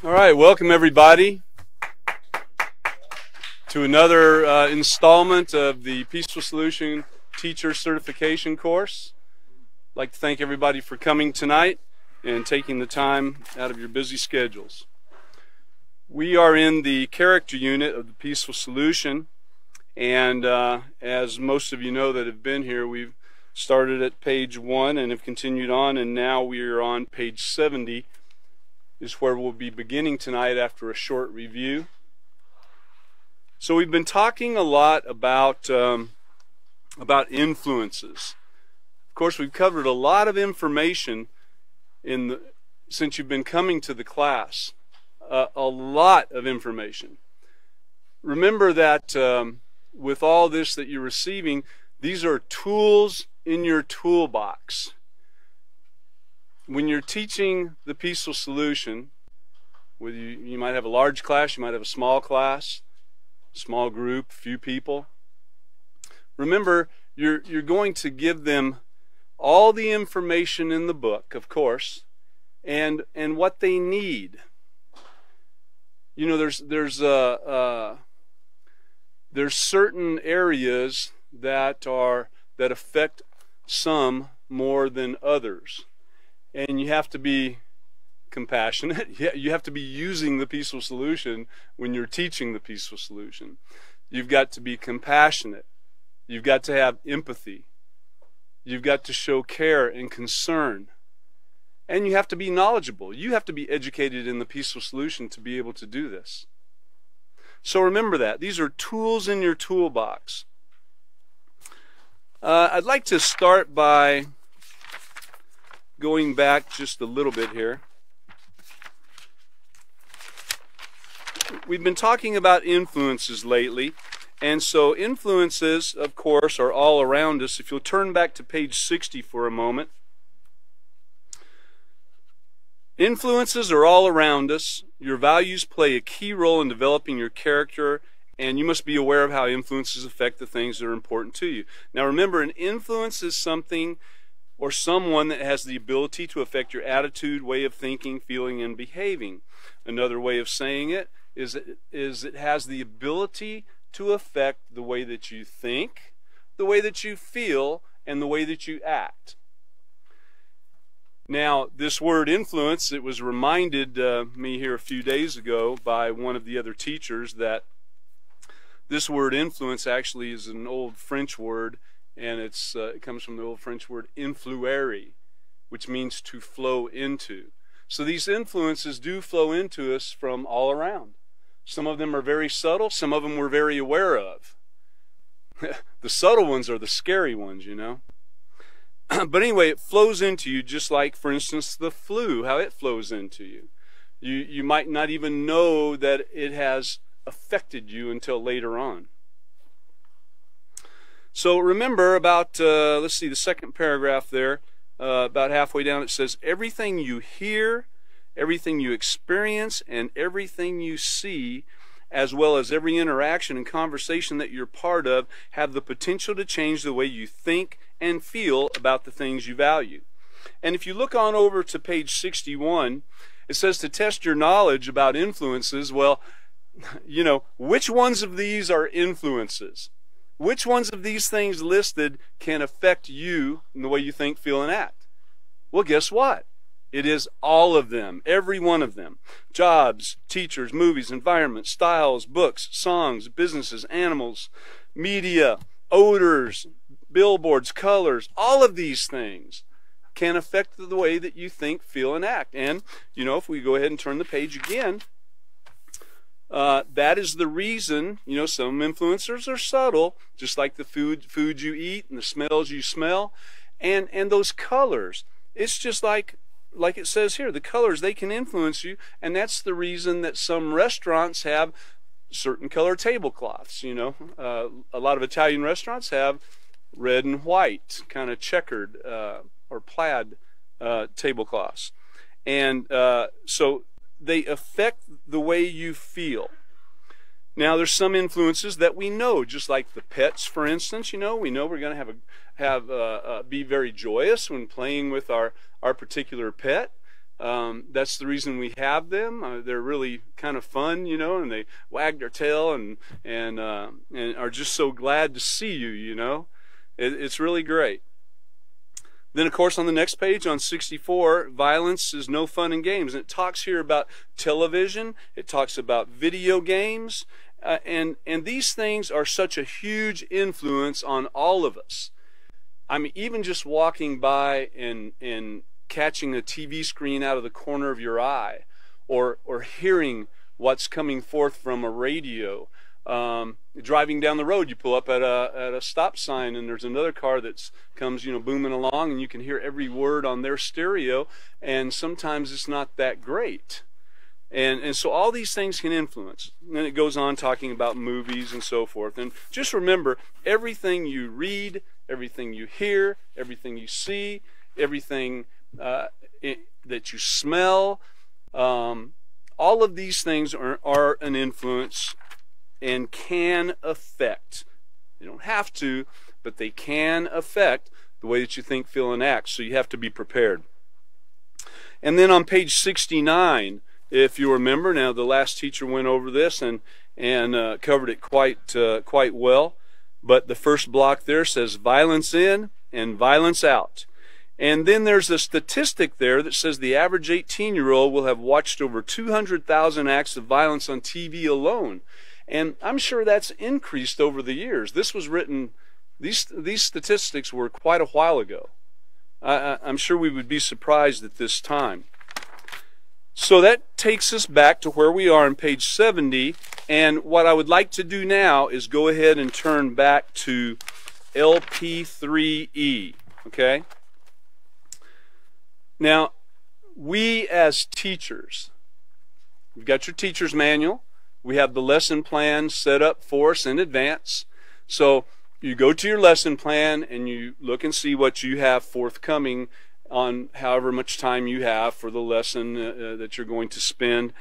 All right, welcome everybody to another installment of the Peaceful Solution Teacher Certification course. I'd like to thank everybody for coming tonight and taking the time out of your busy schedules. We are in the character unit of the Peaceful Solution, and as most of you know that have been here, we've started at page 1 and have continued on, and now we are on page 70. Is where we'll be beginning tonight after a short review. So we've been talking a lot about influences. Of course, we've covered a lot of information since you've been coming to the class. A lot of information. Remember that with all this that you're receiving, these are tools in your toolbox. When you're teaching the Peaceful Solution, whether you might have a large class, you might have a small class, small group, few people. Remember, you're going to give them all the information in the book, of course, and what they need. You know, there's certain areas that affect some more than others. And you have to be compassionate. You have to be using the Peaceful Solution when you're teaching the Peaceful Solution. You've got to be compassionate. You've got to have empathy. You've got to show care and concern. And you have to be knowledgeable. You have to be educated in the Peaceful Solution to be able to do this. So remember that. These are tools in your toolbox. I'd like to start by going back just a little bit here. We've been talking about influences lately, and so influences, of course, are all around us. If you'll turn back to page 60 for a moment. Influences are all around us. Your values play a key role in developing your character, and you must be aware of how influences affect the things that are important to you. Now remember, an influence is something or someone that has the ability to affect your attitude, way of thinking, feeling, and behaving. Another way of saying it is it has the ability to affect the way that you think, the way that you feel, and the way that you act. Now, this word influence, it was reminded me here a few days ago by one of the other teachers that this word influence actually is an old French word, and it comes from the old French word influere, which means to flow into. So these influences do flow into us from all around. Some of them are very subtle, some of them we're very aware of. The subtle ones are the scary ones, you know. But anyway, it flows into you just like, for instance, the flu, how it flows into you. You might not even know that it has affected you until later on. So remember about, let's see, the second paragraph there, about halfway down, it says, everything you hear, everything you experience, and everything you see, as well as every interaction and conversation that you're part of, have the potential to change the way you think and feel about the things you value. And if you look on over to page 61, it says to test your knowledge about influences. Well, you know, which ones of these are influences? Which ones of these things listed can affect you in the way you think, feel, and act? Well, guess what? It is all of them, every one of them. Jobs, teachers, movies, environment, styles, books, songs, businesses, animals, media, odors, billboards, colors, all of these things can affect the way that you think, feel, and act. And, you know, if we go ahead and turn the page again, that is the reason, you know, some influencers are subtle, just like the food you eat and the smells you smell, and those colors. It's just like it says here, the colors, they can influence you, and that's the reason that some restaurants have certain color tablecloths. You know, a lot of Italian restaurants have red and white, kind of checkered or plaid tablecloths, and so they affect the way you feel. Now, there's some influences that we know, just like the pets, for instance. You know, we know we're going to be very joyous when playing with our particular pet. That's the reason we have them. They're really kind of fun, you know, and they wag their tail and are just so glad to see you, you know. It's really great. Then, of course, on the next page, on 64, violence is no fun in games. And it talks here about television. It talks about video games. And these things are such a huge influence on all of us. I mean, even just walking by and catching a TV screen out of the corner of your eye, or hearing what's coming forth from a radio. Driving down the road, you pull up at a stop sign, and there's another car that comes, you know, booming along, and you can hear every word on their stereo, and sometimes it's not that great. And so all these things can influence. And then it goes on talking about movies and so forth. And just remember, everything you read, everything you hear, everything you see, everything that you smell, all of these things are an influence and can affect. They don't have to, but they can affect the way that you think, feel, and act. So you have to be prepared. And then on page 69, if you remember, now the last teacher went over this and covered it quite well. But the first block there says violence in and violence out. And then there's a statistic there that says the average 18-year-old will have watched over 200,000 acts of violence on TV alone. And I'm sure that's increased over the years. This was written, these statistics were quite a while ago. I'm sure we would be surprised at this time. So that takes us back to where we are on page 70. And what I would like to do now is go ahead and turn back to LP3E. Okay? Now, we as teachers, you've got your teacher's manual. We have the lesson plan set up for us in advance. So you go to your lesson plan and you look and see what you have forthcoming on however much time you have for the lesson that you're going to spend,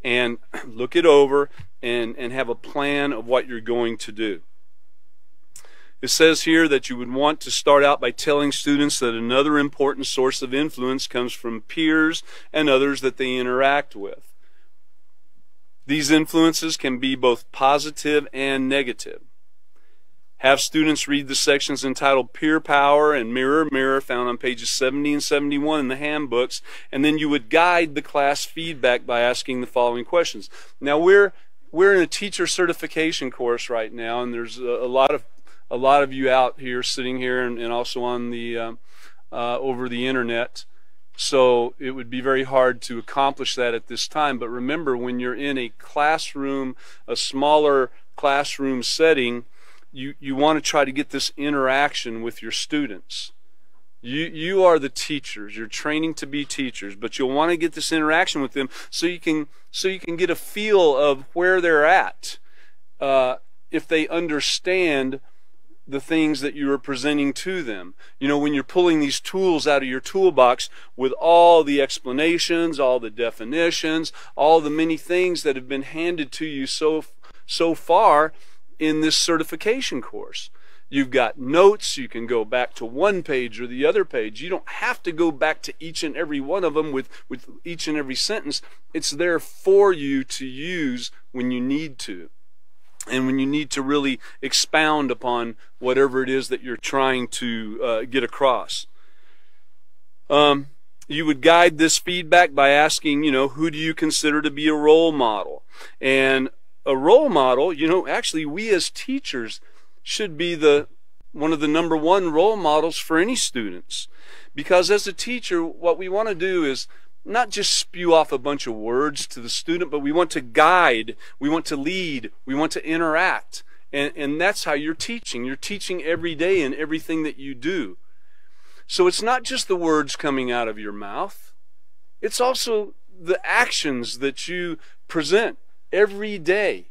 and look it over and have a plan of what you're going to do. It says here that you would want to start out by telling students that another important source of influence comes from peers and others that they interact with. These influences can be both positive and negative. Have students read the sections entitled Peer Power and Mirror, Mirror, found on pages 70 and 71 in the handbooks, and then you would guide the class feedback by asking the following questions. Now, we're in a teacher certification course right now, and there's a lot of you out here sitting here and also on the over the internet. So it would be very hard to accomplish that at this time. But remember, when you're in a classroom, a smaller classroom setting, you want to try to get this interaction with your students. You are the teachers. You're training to be teachers, but you'll want to get this interaction with them so you can get a feel of where they're at. If they understand the things that you are presenting to them. You know, when you're pulling these tools out of your toolbox with all the explanations, all the definitions, all the many things that have been handed to you so far in this certification course. You've got notes. You can go back to one page or the other page. You don't have to go back to each and every one of them with each and every sentence. It's there for you to use when you need to, and when you need to really expound upon whatever it is that you're trying to get across. You would guide this feedback by asking, you know, who do you consider to be a role model? And a role model, you know, actually we as teachers should be one of the #1 role models for any students. Because as a teacher, what we want to do is not just spew off a bunch of words to the student, but we want to guide, we want to lead, we want to interact. And that's how you're teaching. You're teaching every day in everything that you do. So it's not just the words coming out of your mouth. It's also the actions that you present every day.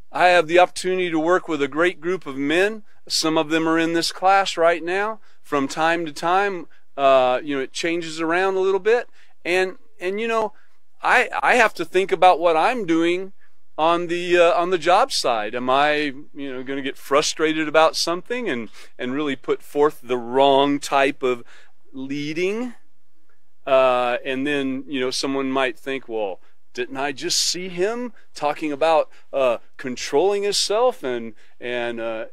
I have the opportunity to work with a great group of men. Some of them are in this class right now. From time to time, you know, it changes around a little bit, and you know, I have to think about what I'm doing on the job side. Am I, you know, going to get frustrated about something and really put forth the wrong type of leading? And then, you know, someone might think, well, didn't I just see him talking about controlling himself and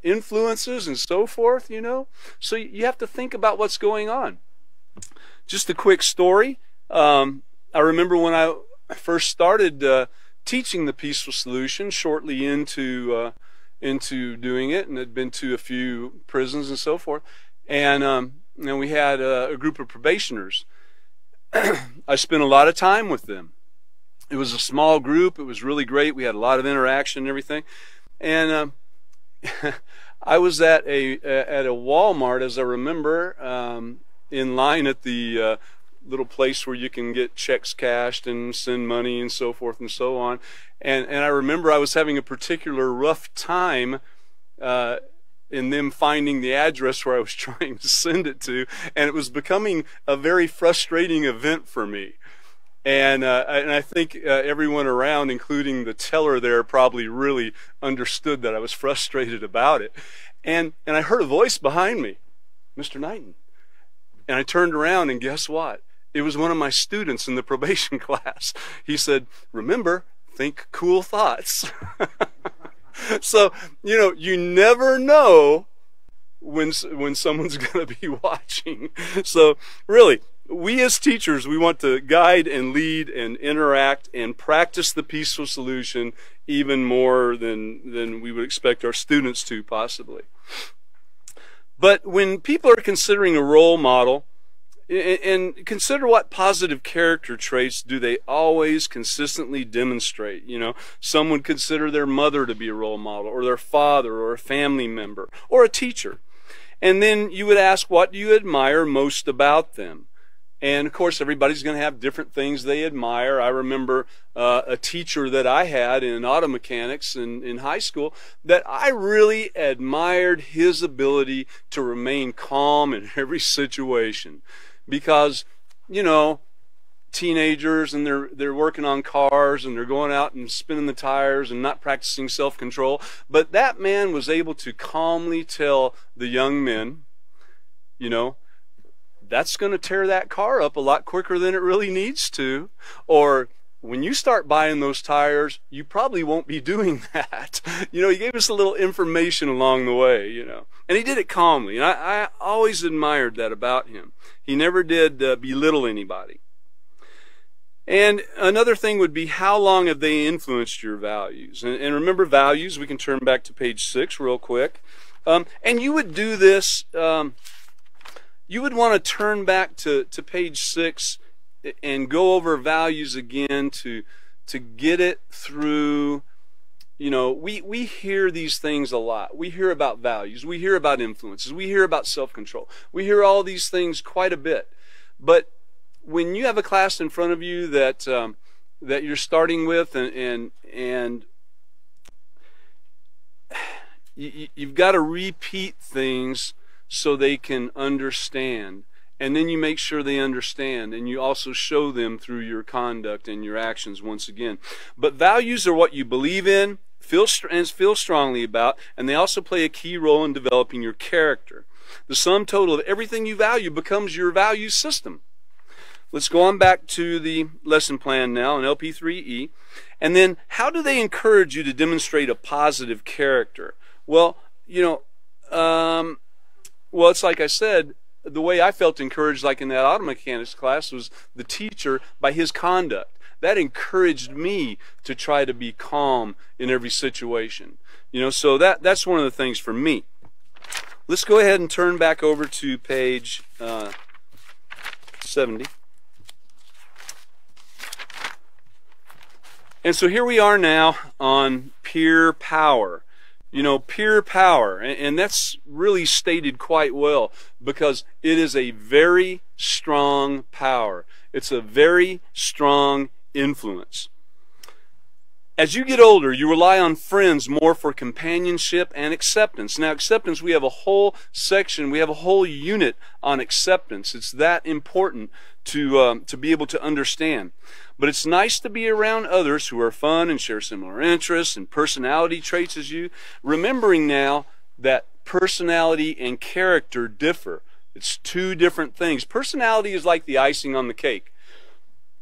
influences and so forth, you know? So you have to think about what's going on. Just a quick story. I remember when I first started teaching the peaceful solution, shortly into doing it, and had been to a few prisons and so forth. And we had a group of probationers. I spent a lot of time with them. It was a small group. It was really great. We had a lot of interaction and everything. And I was at a Walmart, as I remember, in line at the little place where you can get checks cashed and send money and so forth and so on. And I remember I was having a particular rough time in them finding the address where I was trying to send it to, and it was becoming a very frustrating event for me. And I think everyone around, including the teller there, probably really understood that I was frustrated about it. And I heard a voice behind me, Mr. Knighton. And I turned around, and guess what? It was one of my students in the probation class. He said, remember, think cool thoughts. So, you know, you never know when someone's going to be watching. So, really, we as teachers, we want to guide and lead and interact and practice the peaceful solution even more than we would expect our students to, possibly. But when people are considering a role model, and consider what positive character traits do they always consistently demonstrate. You know, some would consider their mother to be a role model, or their father, or a family member, or a teacher. And then you would ask, what do you admire most about them? And of course, everybody's going to have different things they admire. I remember a teacher that I had in auto mechanics in high school that I really admired his ability to remain calm in every situation. Because, you know, teenagers, and they're working on cars, and they're going out and spinning the tires and not practicing self-control. But that man was able to calmly tell the young men, you know, that's going to tear that car up a lot quicker than it really needs to. Or when you start buying those tires, you probably won't be doing that. You know, he gave us a little information along the way, you know. And he did it calmly. And I always admired that about him. He never did belittle anybody. And another thing would be, how long have they influenced your values? And remember, values, we can turn back to page 6 real quick. And you would do this, you would want to turn back to page 6 and go over values again to get it through. You know, we hear these things a lot. We hear about values. We hear about influences. We hear about self-control. We hear all these things quite a bit. But when you have a class in front of you that you're starting with, and you've got to repeat things so they can understand. And then you make sure they understand, and you also show them through your conduct and your actions once again. But values are what you believe in, feel strongly about, and they also play a key role in developing your character. The sum total of everything you value becomes your value system. Let's go on back to the lesson plan now in LP3E. And then, how do they encourage you to demonstrate a positive character? Well, you know, well, it's like I said, the way I felt encouraged, like in that auto mechanics class, was the teacher by his conduct. That encouraged me to try to be calm in every situation. You know, so that's one of the things for me. Let's go ahead and turn back over to page 70. And so here we are now on peer power. You know, peer power, and that's really stated quite well, because it is a very strong power. It's a very strong influence. As you get older, you rely on friends more for companionship and acceptance. Now, acceptance, we have a whole section, we have a whole unit on acceptance. It's that important to be able to understand. But it's nice to be around others who are fun and share similar interests and personality traits as you, remembering now that personality and character differ. It's two different things. Personality is like the icing on the cake.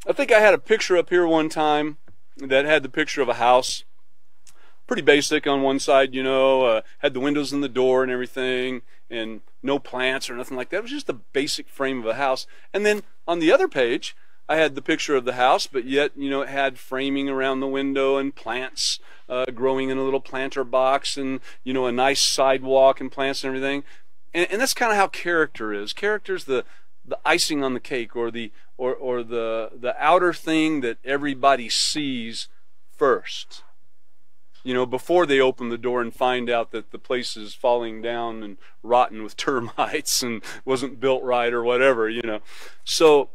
I think I had a picture up here one time that had the picture of a house. Pretty basic on one side, you know, had the windows and the door and everything, and no plants or nothing like that. It was just a basic frame of a house. And then on the other page, I had the picture of the house, but yet, you know, it had framing around the window and plants growing in a little planter box, and, you know, a nice sidewalk and plants and everything. And that's kind of how character is. Character is the icing on the cake, or the outer thing that everybody sees first. You know, before they open the door and find out that the place is falling down and rotten with termites and wasn't built right or whatever, you know. So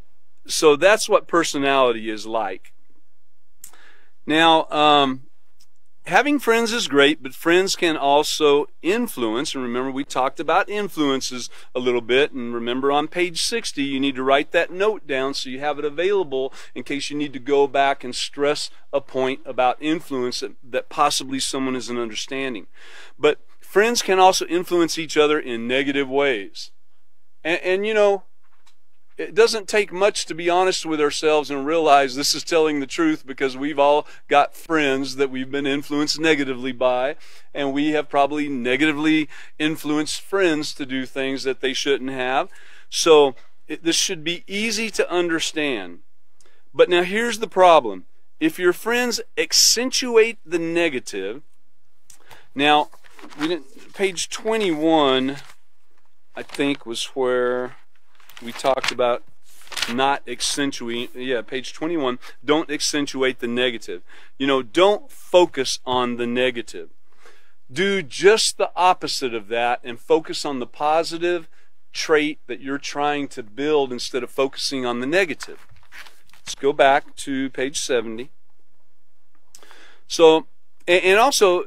that's what personality is like. Now, having friends is great, but friends can also influence. And remember, we talked about influences a little bit. And remember, on page 60, you need to write that note down so you have it available in case you need to go back and stress a point about influence that possibly someone isn't understanding. But friends can also influence each other in negative ways. And you know, it doesn't take much to be honest with ourselves and realize this is telling the truth, because we've all got friends that we've been influenced negatively by, and we have probably negatively influenced friends to do things that they shouldn't have. So this should be easy to understand. But now here's the problem. If your friends accentuate the negative, now page 21, I think, was where we talked about not accentuating. Yeah, page 21. Don't accentuate the negative. You know, don't focus on the negative. Do just the opposite of that and focus on the positive trait that you're trying to build instead of focusing on the negative. Let's go back to page 70. So, and also,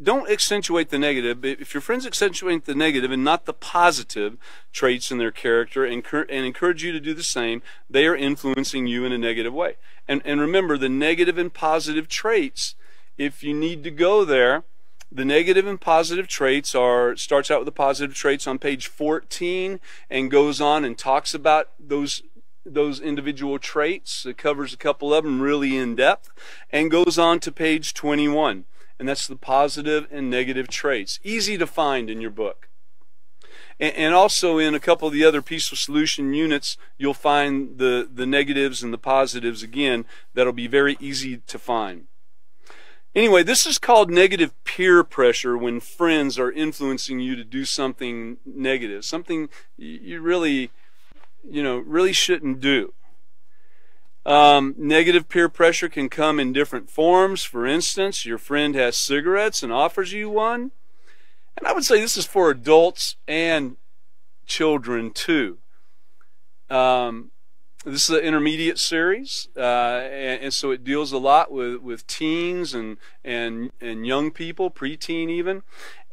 don't accentuate the negative. If your friends accentuate the negative and not the positive traits in their character, and encourage you to do the same, they are influencing you in a negative way. And remember, the negative and positive traits, if you need to go there, the negative and positive traits starts out with the positive traits on page 14 and goes on and talks about those individual traits. It covers a couple of them really in depth, and goes on to page 21. And that's the positive and negative traits. Easy to find in your book. And also in a couple of the other Peaceful Solution units, you'll find the negatives and the positives again. That'll be very easy to find. Anyway, this is called negative peer pressure, when friends are influencing you to do something negative, something you really shouldn't do. Negative peer pressure can come in different forms. For instance, your friend has cigarettes and offers you one. And I would say this is for adults and children too. This is an intermediate series, and so it deals a lot with teens and young people, preteen even.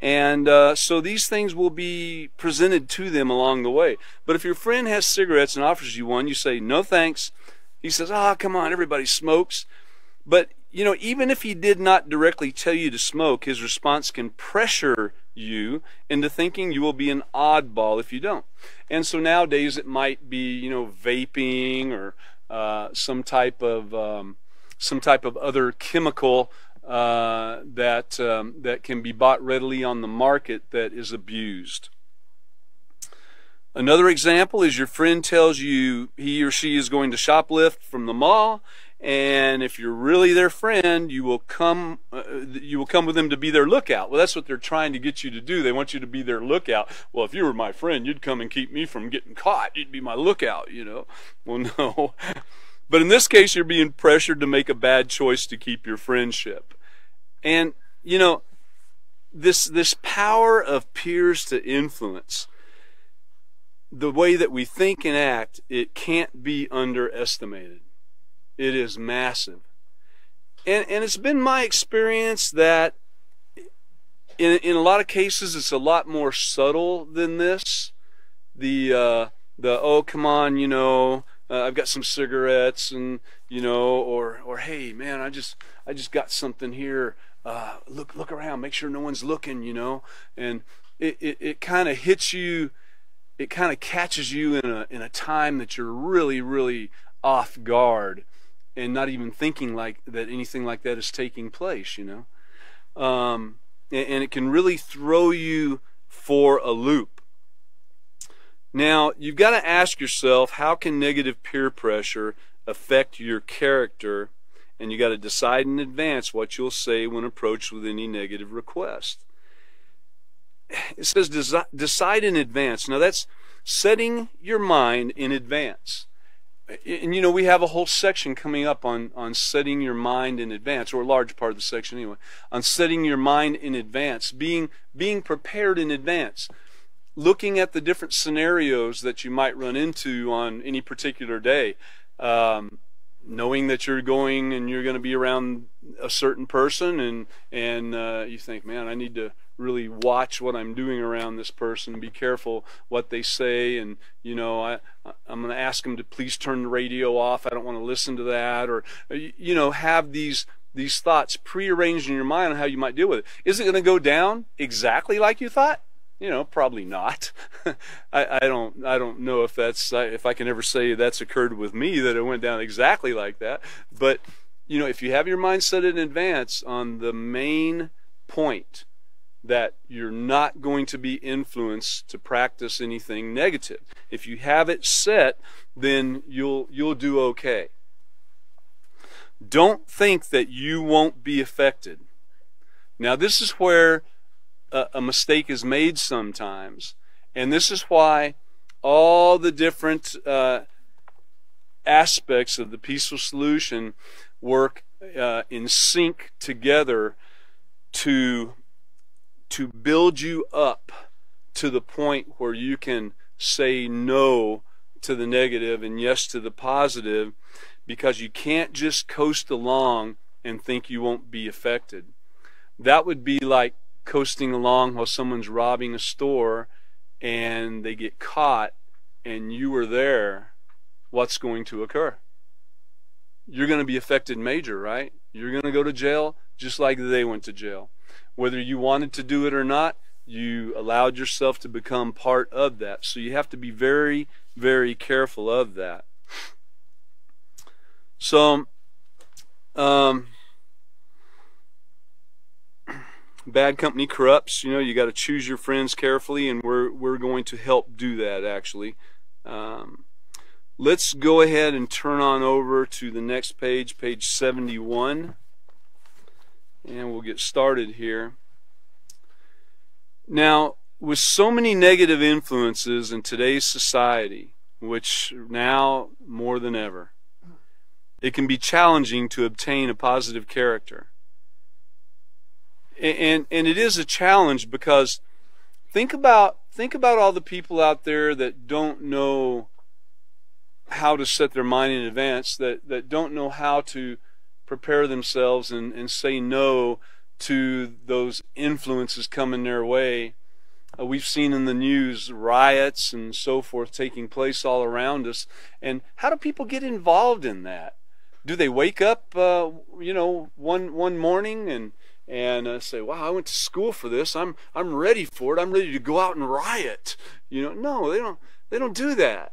And so these things will be presented to them along the way. But if your friend has cigarettes and offers you one, you say, no thanks. He says, come on, everybody smokes. But, you know, even if he did not directly tell you to smoke, his response can pressure you into thinking you will be an oddball if you don't. And so nowadays it might be, you know, vaping or some type of other chemical that can be bought readily on the market that is abused. Another example is your friend tells you he or she is going to shoplift from the mall, and if you're really their friend, you will come with them to be their lookout. Well, that's what they're trying to get you to do. They want you to be their lookout. Well, if you were my friend, you'd come and keep me from getting caught. You'd be my lookout, you know. Well, no. But in this case, you're being pressured to make a bad choice to keep your friendship. And, you know, this power of peers to influence, the way that we think and act, it can't be underestimated. It is massive. And it's been my experience that in a lot of cases it's a lot more subtle than this. Oh, come on, you know, I've got some cigarettes, and, you know, or hey man, I just got something here. Look around, make sure no one's looking, you know. And it kind of hits you, it kind of catches you in a time that you're really, really off guard and not even thinking like that anything like that is taking place, you know. And it can really throw you for a loop. Now, you've got to ask yourself, how can negative peer pressure affect your character? And you got to decide in advance what you'll say when approached with any negative request. It says decide in advance. Now, that's setting your mind in advance. And you know, we have a whole section coming up on setting your mind in advance, or a large part of the section anyway, on setting your mind in advance, being prepared in advance, looking at the different scenarios that you might run into on any particular day, knowing that you're going and you're going to be around a certain person, and you think, man, I need to really watch what I'm doing around this person and be careful what they say, and you know, I'm going to ask them to please turn the radio off. I don't want to listen to that, or you know, have these thoughts prearranged in your mind on how you might deal with it. Is it going to go down exactly like you thought? You know, probably not. I don't know if I can ever say that's occurred with me, that it went down exactly like that. But you know, if you have your mind set in advance on the main point, that you're not going to be influenced to practice anything negative. If you have it set, then you'll do okay. Don't think that you won't be affected. Now, this is where a mistake is made sometimes, and this is why all the different aspects of the peaceful solution work in sync together to build you up to the point where you can say no to the negative and yes to the positive, because you can't just coast along and think you won't be affected. That would be like coasting along while someone's robbing a store and they get caught and you were there. What's going to occur? You're going to be affected major, right? You're going to go to jail just like they went to jail. Whether you wanted to do it or not, you allowed yourself to become part of that. So you have to be very, very careful of that. So, bad company corrupts. You know, you got to choose your friends carefully, and we're going to help do that, actually. Let's go ahead and turn on over to the next page, page 71. And we'll get started here. Now, with so many negative influences in today's society, which now more than ever, it can be challenging to obtain a positive character. And it is a challenge because think about all the people out there that don't know how to set their mind in advance, that don't know how to prepare themselves and say no to those influences coming their way. We've seen in the news riots and so forth taking place all around us. And how do people get involved in that? Do they wake up, you know, one morning and say, "Wow, I went to school for this. I'm ready for it. I'm ready to go out and riot." You know, no, they don't do that.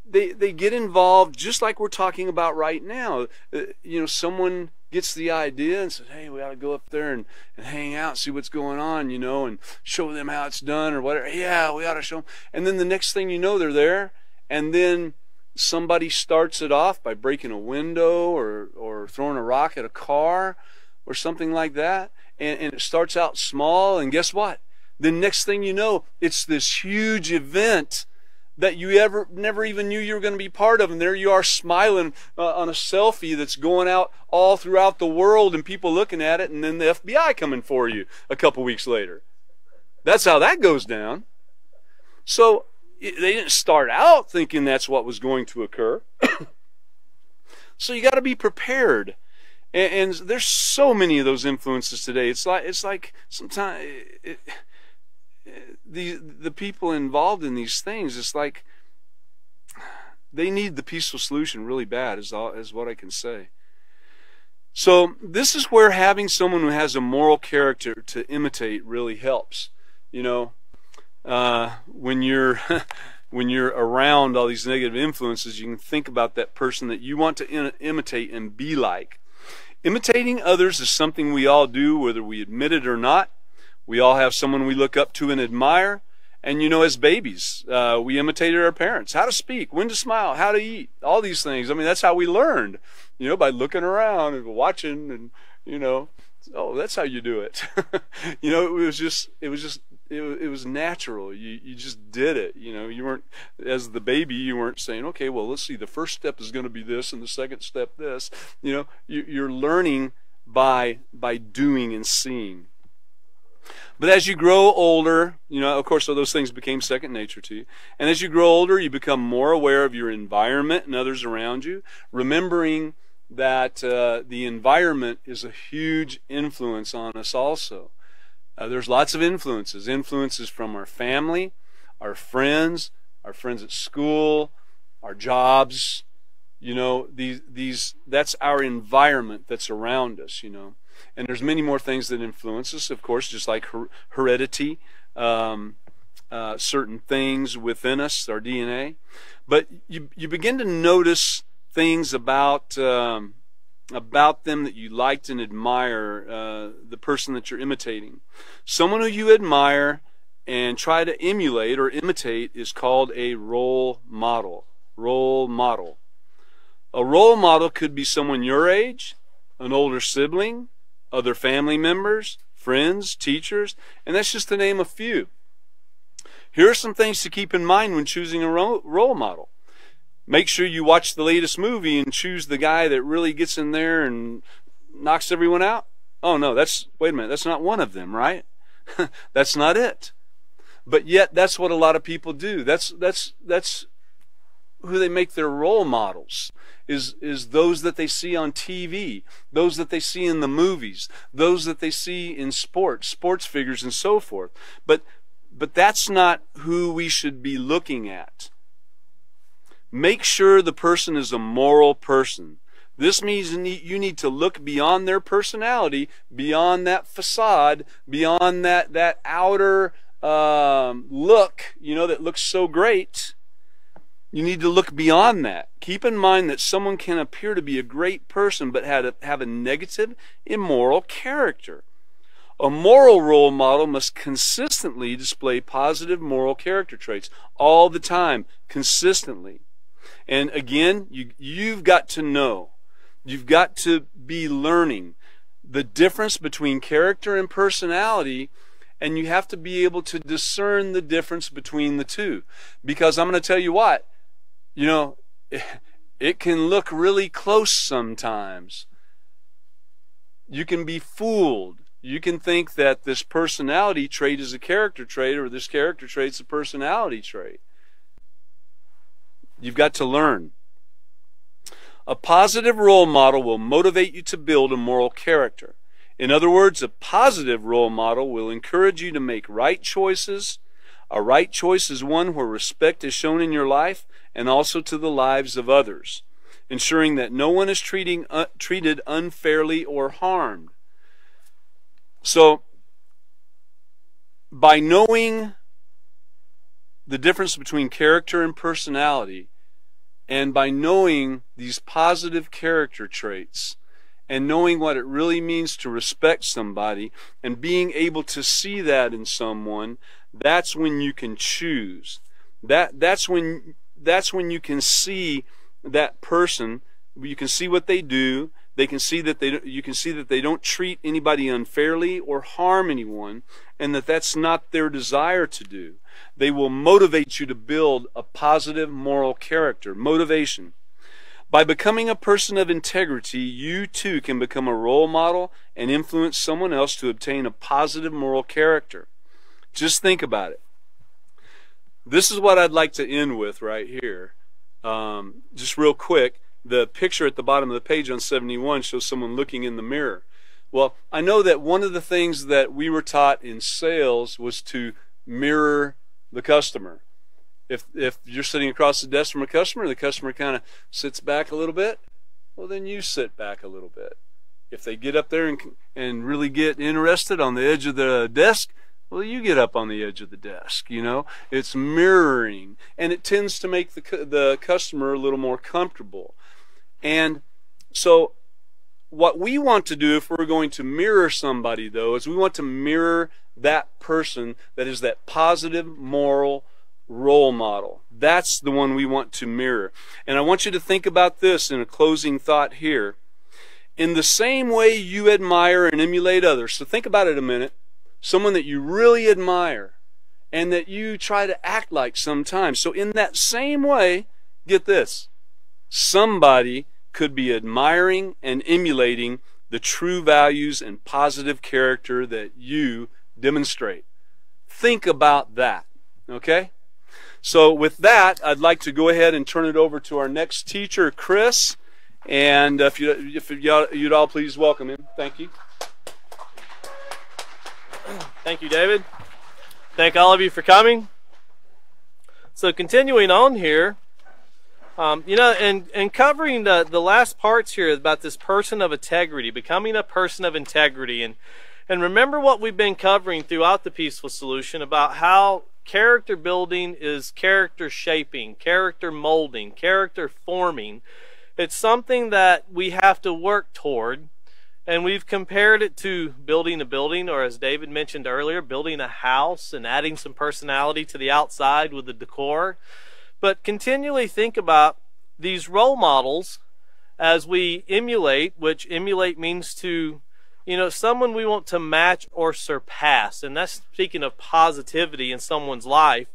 They get involved just like we're talking about right now. You know, someone gets the idea and says, "Hey, we ought to go up there and hang out and see what's going on, you know, and show them how it's done or whatever. Yeah, we ought to show them." And then the next thing you know, they're there, and then somebody starts it off by breaking a window or throwing a rock at a car or something like that. And it starts out small, and guess what? The next thing you know, it's this huge event that you never even knew you were going to be part of, and there you are smiling on a selfie that's going out all throughout the world and people looking at it, and then the FBI coming for you a couple weeks later. That's how that goes down. So they didn't start out thinking that's what was going to occur. So you got to be prepared. And there's so many of those influences today. It's like sometimes the people involved in these things, it's like they need the peaceful solution really bad, is what I can say. So this is where having someone who has a moral character to imitate really helps. You know, when you're when you're around all these negative influences, you can think about that person that you want to imitate and be like. Imitating others is something we all do, whether we admit it or not. We all have someone we look up to and admire. And you know, as babies, we imitated our parents. How to speak, when to smile, how to eat, all these things. I mean, that's how we learned, you know, by looking around and watching and, you know, oh, that's how you do it. You know, it was natural. You just did it. You know, you weren't, as the baby, you weren't saying, okay, well, let's see, the first step is going to be this and the second step this. You know, you're learning by doing and seeing. But as you grow older, you know, of course, so those things became second nature to you. And as you grow older, you become more aware of your environment and others around you, remembering that the environment is a huge influence on us also. There's lots of influences. Influences from our family, our friends at school, our jobs. You know, that's our environment that's around us, you know. And there's many more things that influence us, of course, just like heredity, certain things within us, our DNA. But you begin to notice things about them that you liked and admire, the person that you're imitating. Someone who you admire and try to emulate or imitate is called a role model. Role model. A role model could be someone your age, an older sibling, other family members, friends, teachers, and that's just to name a few. Here are some things to keep in mind when choosing a role model. Make sure you watch the latest movie and choose the guy that really gets in there and knocks everyone out. Oh no, wait a minute, that's not one of them, right? That's not it. But yet that's what a lot of people do. That's who they make their role models, is those that they see on TV, those that they see in the movies, those that they see in sports figures and so forth. But that's not who we should be looking at. Make sure the person is a moral person. This means you need to look beyond their personality, beyond that facade, beyond that outer look, you know, that looks so great. You need to look beyond that. Keep in mind that someone can appear to be a great person but have a negative, immoral character. A moral role model must consistently display positive moral character traits all the time, consistently. And again, you've got to know, you've got to be learning the difference between character and personality, and you have to be able to discern the difference between the two. Because I'm going to tell you what, you know, it can look really close sometimes. You can be fooled. You can think that this personality trait is a character trait, or this character trait is a personality trait. You've got to learn. A positive role model will motivate you to build a moral character. In other words, a positive role model will encourage you to make right choices. A right choice is one where respect is shown in your life and also to the lives of others, ensuring that no one is treated unfairly or harmed. So, by knowing the difference between character and personality, and by knowing these positive character traits, and knowing what it really means to respect somebody, and being able to see that in someone, that's when you can choose. That's when you can see that person. You can see what they do. You can see that they don't treat anybody unfairly or harm anyone, and that's not their desire to do. They will motivate you to build a positive moral character. Motivation. By becoming a person of integrity, you too can become a role model and influence someone else to obtain a positive moral character. Just think about it. This is what I'd like to end with right here. Just real quick, the picture at the bottom of the page on 71 shows someone looking in the mirror. Well, I know that one of the things that we were taught in sales was to mirror the customer. If you're sitting across the desk from a customer, the customer kind of sits back a little bit, well, then you sit back a little bit. If they get up there and really get interested on the edge of the desk, Well, you get up on the edge of the desk, you know. It's mirroring, and it tends to make the customer a little more comfortable. And so what we want to do if we're going to mirror somebody, though, is we want to mirror that person that is that positive moral role model. That's the one we want to mirror. And I want you to think about this in a closing thought here. In the same way you admire and emulate others, so think about it a minute, someone that you really admire and that you try to act like sometimes. So in that same way, get this, somebody could be admiring and emulating the true values and positive character that you demonstrate. Think about that, okay? So with that, I'd like to go ahead and turn it over to our next teacher, Chris. And if you'd all please welcome him. Thank you. Thank you, David. Thank all of you for coming. So continuing on here, you know, and covering the last parts here about this person of integrity, becoming a person of integrity. And remember what we've been covering throughout the Peaceful Solution about how character building is character shaping, character molding, character forming. It's something that we have to work toward, and we've compared it to building a building, or as David mentioned earlier, building a house and adding some personality to the outside with the decor. But continually think about these role models as we emulate, which emulate means to, you know, someone we want to match or surpass, and that's speaking of positivity in someone's life.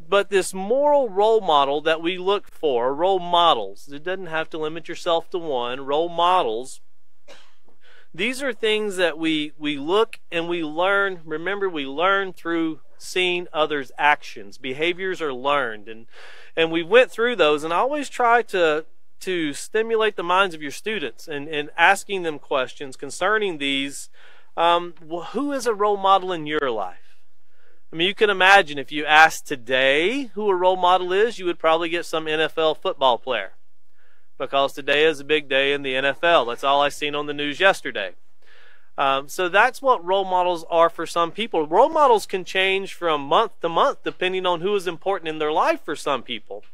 But this moral role model that we look for, role models, it doesn't have to limit yourself to one, role models, these are things that we look and we learn. Remember, we learn through seeing others' actions. Behaviors are learned, and we went through those, and I always try to stimulate the minds of your students and asking them questions concerning these. Well, who is a role model in your life? I mean, you can imagine if you asked today who a role model is, you would probably get some NFL football player, because today is a big day in the NFL. That's all I seen on the news yesterday. So that's what role models are for some people. Role models can change from month to month depending on who is important in their life for some people.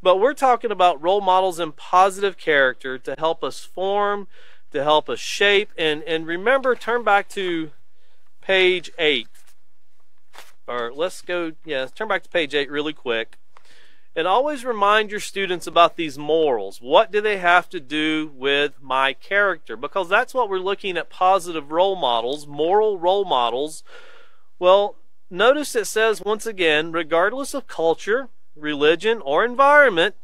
But we're talking about role models in positive character to help us form, to help us shape. And remember, turn back to page 8. Or let's go, yeah, turn back to page 8 really quick. And always remind your students about these morals. What do they have to do with my character? Because that's what we're looking at, positive role models, moral role models. Well, notice it says once again, regardless of culture, religion, or environment,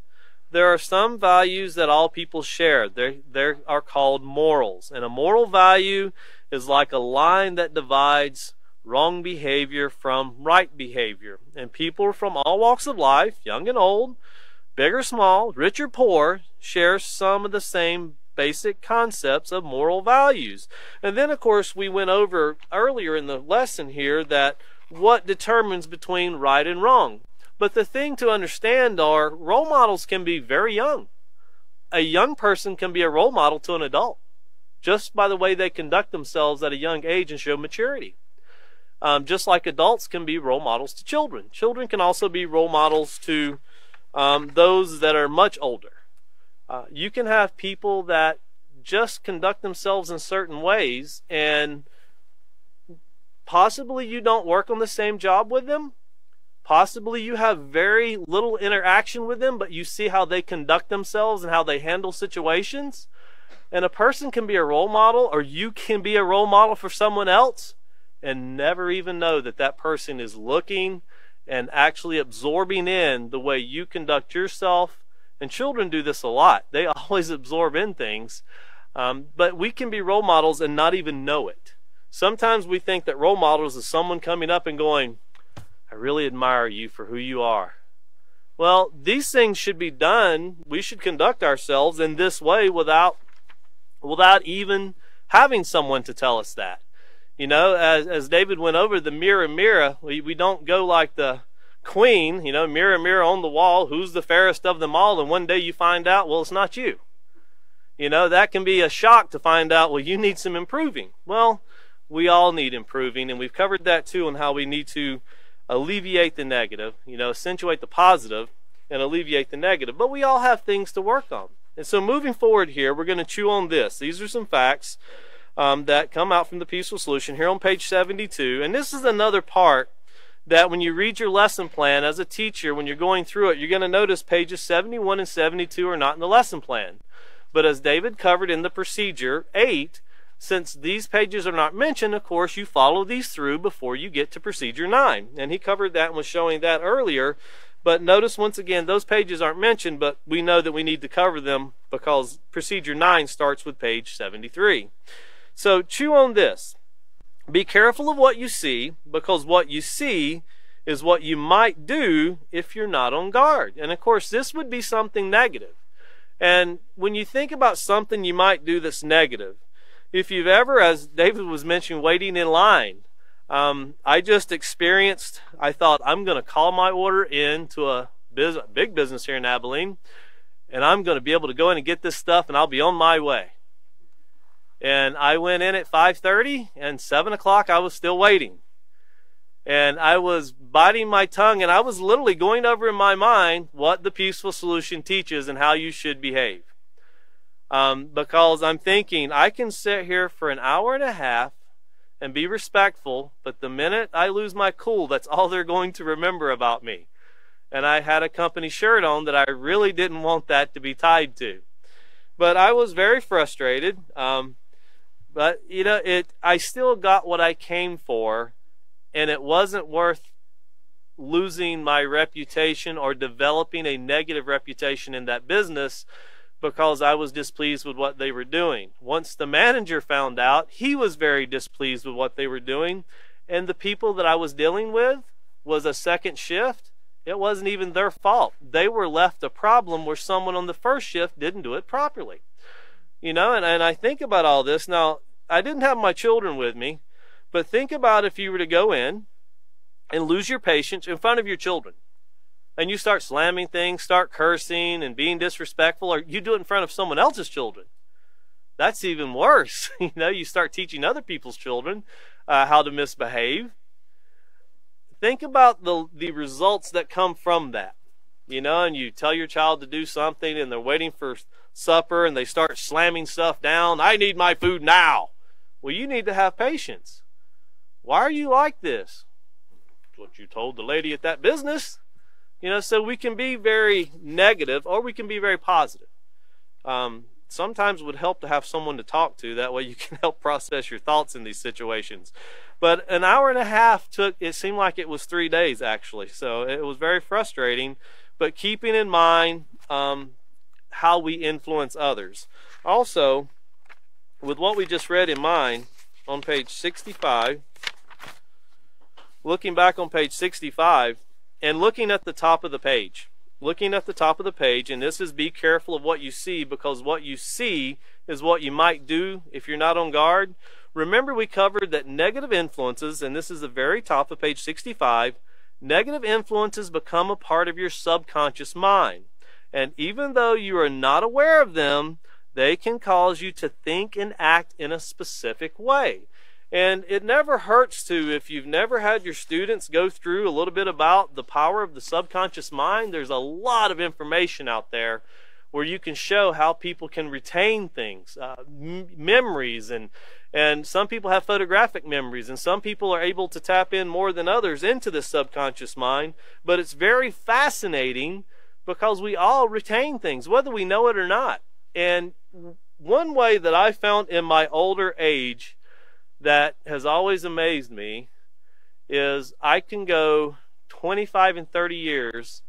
there are some values that all people share. They are called morals. And a moral value is like a line that divides wrong behavior from right behavior. And people from all walks of life, young and old, big or small, rich or poor, share some of the same basic concepts of moral values. And then, of course, we went over earlier in the lesson here that what determines between right and wrong. But the thing to understand are role models can be very young. A young person can be a role model to an adult just by the way they conduct themselves at a young age and show maturity. Just like adults can be role models to children. Children can also be role models to those that are much older. You can have people that just conduct themselves in certain ways, and possibly you don't work on the same job with them. Possibly you have very little interaction with them, but you see how they conduct themselves and how they handle situations. And a person can be a role model, or you can be a role model for someone else, and never even know that that person is looking and actually absorbing in the way you conduct yourself. And children do this a lot. They always absorb in things. But we can be role models and not even know it. Sometimes we think that role models is someone coming up and going, I really admire you for who you are. Well, these things should be done. We should conduct ourselves in this way without even having someone to tell us that. You know, as David went over the mirror, mirror, we don't go like the queen, you know, mirror, mirror on the wall, who's the fairest of them all, and one day you find out, well, it's not you. You know, that can be a shock to find out, well, you need some improving. Well, we all need improving, and we've covered that too on how we need to alleviate the negative, accentuate the positive and alleviate the negative. But we all have things to work on. And so moving forward here, we're going to chew on this. These are some facts that come out from the Peaceful Solution here on page 72. And this is another part that when you read your lesson plan as a teacher, when you're going through it, you're going to notice pages 71 and 72 are not in the lesson plan. But as David covered in the procedure 8, since these pages are not mentioned, of course, you follow these through before you get to procedure 9. And he covered that and was showing that earlier. But notice once again, those pages aren't mentioned, but we know that we need to cover them because procedure 9 starts with page 73. So chew on this. Be careful of what you see, because what you see is what you might do if you're not on guard. And of course, this would be something negative. And when you think about something you might do that's negative, if you've ever, as David was mentioning, waiting in line, I just experienced, I thought, I'm going to call my order in to a big business here in Abilene, and I'm going to be able to go in and get this stuff, and I'll be on my way. And I went in at 5:30, and 7 o'clock I was still waiting. And I was biting my tongue, and I was literally going over in my mind what the Peaceful Solution teaches and how you should behave. Because I'm thinking, I can sit here for an hour and a half and be respectful, but the minute I lose my cool, that's all they're going to remember about me. And I had a company shirt on that I really didn't want that to be tied to. But I was very frustrated. But, I still got what I came for, and it wasn't worth losing my reputation or developing a negative reputation in that business because I was displeased with what they were doing. Once the manager found out, he was very displeased with what they were doing, and the people that I was dealing with was a second shift. It wasn't even their fault. They were left a problem where someone on the first shift didn't do it properly. And I think about all this. Now, I didn't have my children with me, but think about if you were to go in and lose your patience in front of your children, and you start slamming things, start cursing and being disrespectful, or you do it in front of someone else's children. That's even worse. You start teaching other people's children how to misbehave. Think about the results that come from that. And you tell your child to do something and they're waiting for supper and they start slamming stuff down. I need my food now. Well, you need to have patience. Why are you like this? It's what you told the lady at that business. So we can be very negative or we can be very positive. Sometimes it would help to have someone to talk to. That way you can help process your thoughts in these situations. But an hour and a half it seemed like it was 3 days actually. So it was very frustrating, but keeping in mind how we influence others. Also, with what we just read in mind on page 65, looking back on page 65, and looking at the top of the page. And this is be careful of what you see, because what you see is what you might do if you're not on guard. Remember, we covered that negative influences, and this is the very top of page 65, negative influences become a part of your subconscious mind. And even though you are not aware of them, they can cause you to think and act in a specific way. And it never hurts to, if you've never had your students go through a little bit about the power of the subconscious mind, there's a lot of information out there where you can show how people can retain things, memories, and some people have photographic memories, and some people are able to tap in more than others into the subconscious mind. But it's very fascinating because we all retain things, whether we know it or not. And one way that I found in my older age that has always amazed me is I can go 25 and 30 years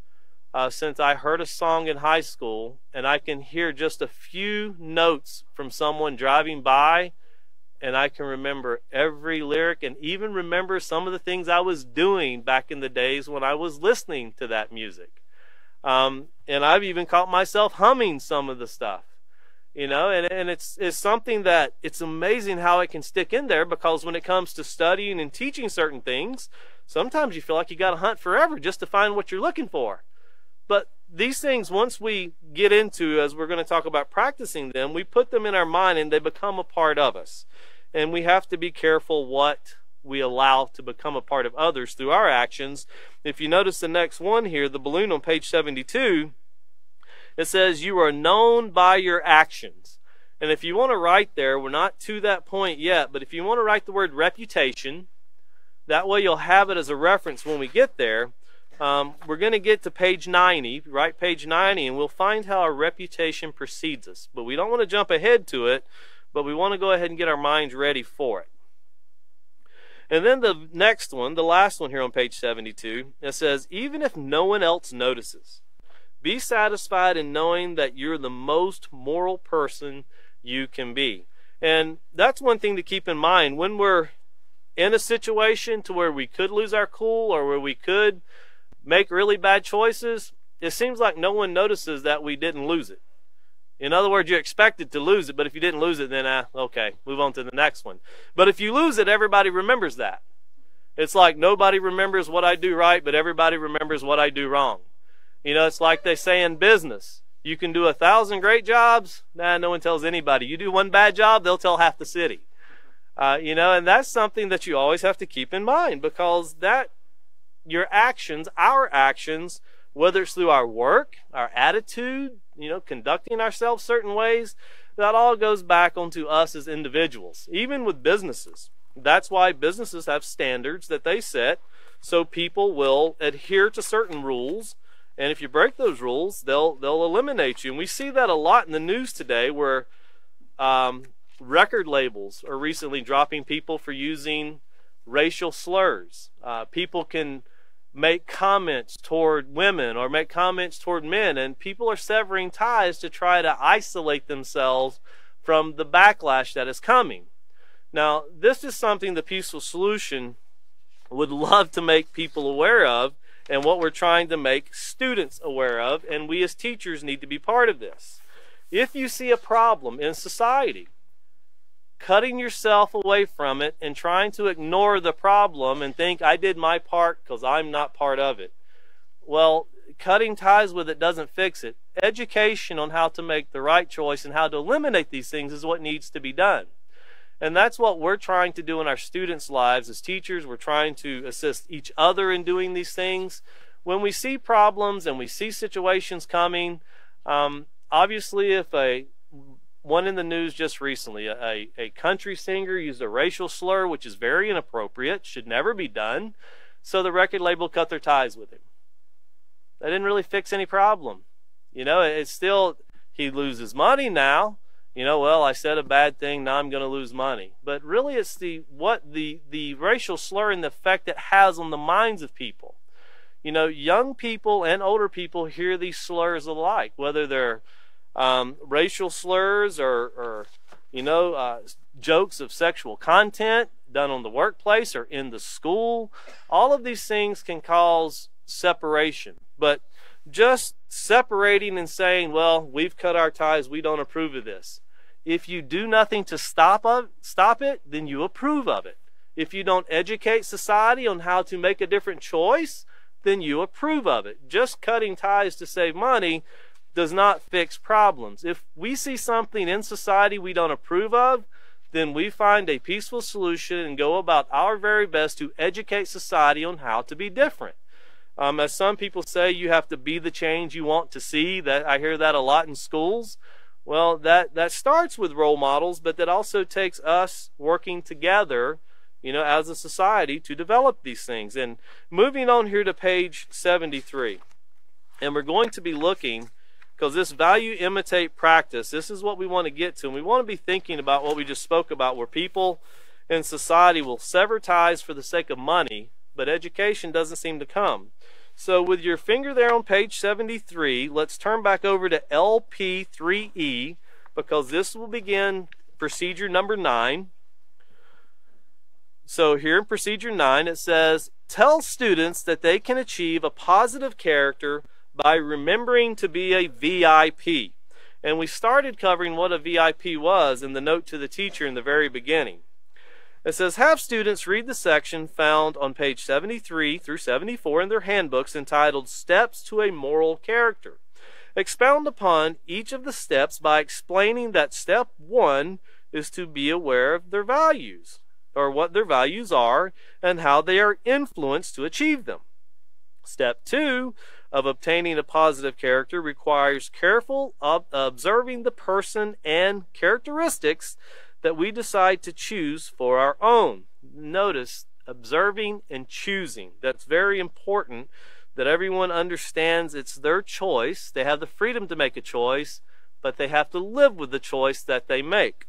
since I heard a song in high school, and I can hear just a few notes from someone driving by, and I can remember every lyric and even remember some of the things I was doing back in the days when I was listening to that music. And I've even caught myself humming some of the stuff. And it's something that it's amazing how it can stick in there, because when it comes to studying and teaching certain things, sometimes you feel like you got to hunt forever just to find what you're looking for. But these things, once we get into, as we're going to talk about practicing them, we put them in our mind and they become a part of us. and we have to be careful what we allow to become a part of others through our actions. If you notice the next one here, the balloon on page 72, it says you are known by your actions. And if you want to write there, we're not to that point yet, but if you want to write the word reputation, that way you'll have it as a reference when we get there. We're going to get to page 90, write page 90, and we'll find how our reputation precedes us. But we don't want to jump ahead to it, but we want to go ahead and get our minds ready for it. And then the next one, the last one here on page 72, it says, even if no one else notices, be satisfied in knowing that you're the most moral person you can be. And that's one thing to keep in mind when we're in a situation to where we could lose our cool or where we could make really bad choices. It seems like no one notices that we didn't lose it. In other words, you're expected to lose it, but if you didn't lose it, then okay, move on to the next one. But if you lose it, everybody remembers that. It's like nobody remembers what I do right, but everybody remembers what I do wrong. You know, it's like they say in business, you can do 1,000 great jobs, no one tells anybody. You do one bad job, they'll tell half the city. You know, and that's something that you always have to keep in mind, because that your actions, our actions, whether it's through our work, our attitude, you know, conducting ourselves certain ways, that all goes back onto us as individuals, even with businesses. That's why businesses have standards that they set so people will adhere to certain rules, and if you break those rules, they'll eliminate you. And we see that a lot in the news today, where record labels are recently dropping people for using racial slurs. People can make comments toward women or make comments toward men, and people are severing ties to try to isolate themselves from the backlash that is coming. Now, this is something the Peaceful Solution would love to make people aware of, and what we're trying to make students aware of, and we as teachers need to be part of this. If you see a problem in society, cutting yourself away from it and trying to ignore the problem and think, I did my part because I'm not part of it. Well, cutting ties with it doesn't fix it. Education on how to make the right choice and how to eliminate these things is what needs to be done. And that's what we're trying to do in our students' lives as teachers. We're trying to assist each other in doing these things. When we see problems and we see situations coming, obviously if one in the news just recently, a country singer used a racial slur, which is very inappropriate, should never be done, so the record label cut their ties with him. That didn't really fix any problem. You know, it's still, he loses money now. You know, well, I said a bad thing, now I'm going to lose money. But really it's the racial slur and the effect it has on the minds of people. You know, young people and older people hear these slurs alike, whether they're racial slurs or you know, jokes of sexual content done on the workplace or in the school. All of these things can cause separation. But just separating and saying, well, we've cut our ties, we don't approve of this. If you do nothing to stop it, then you approve of it. If you don't educate society on how to make a different choice, then you approve of it. Just cutting ties to save money does not fix problems. If we see something in society we don't approve of, then we find a peaceful solution and go about our very best to educate society on how to be different. As some people say, you have to be the change you want to see. That I hear that a lot in schools. Well, that starts with role models, but that also takes us working together, you know, as a society to develop these things. And moving on here to page 73, and we're going to be looking, because this value imitate practice, this is what we want to get to, and we want to be thinking about what we just spoke about, where people in society will sever ties for the sake of money, but education doesn't seem to come. So with your finger there on page 73, let's turn back over to LP3E, because this will begin procedure number 9. So here in procedure 9 it says, tell students that they can achieve a positive character by remembering to be a VIP. And we started covering what a VIP was in the note to the teacher in the very beginning. It says, have students read the section found on page 73 through 74 in their handbooks entitled Steps to a Moral Character. Expound upon each of the steps by explaining that step 1 is to be aware of their values, or what their values are and how they are influenced to achieve them. Step 2 of obtaining a positive character requires careful observing the person and characteristics that we decide to choose for our own. Notice, observing and choosing. That's very important, that everyone understands it's their choice. They have the freedom to make a choice, but they have to live with the choice that they make.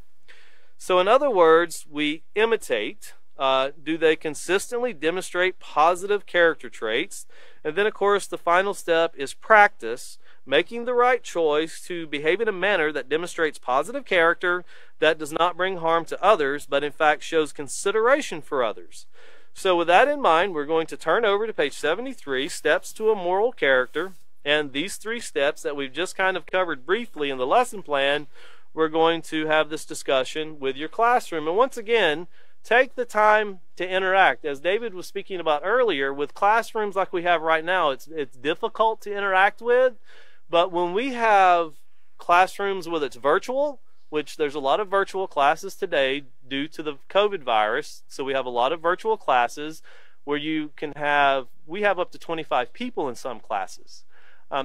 So in other words, we imitate. Do they consistently demonstrate positive character traits? And then, of course, the final step is practice, making the right choice to behave in a manner that demonstrates positive character, that does not bring harm to others, but in fact shows consideration for others. So with that in mind, we're going to turn over to page 73, Steps to a Moral Character. And these 3 steps that we've just kind of covered briefly in the lesson plan, we're going to have this discussion with your classroom. And once again, take the time to interact. As David was speaking about earlier, with classrooms like we have right now, it's difficult to interact with. But when we have classrooms where it's virtual, which there's a lot of virtual classes today due to the COVID virus, so we have a lot of virtual classes where you can have, we have up to 25 people in some classes.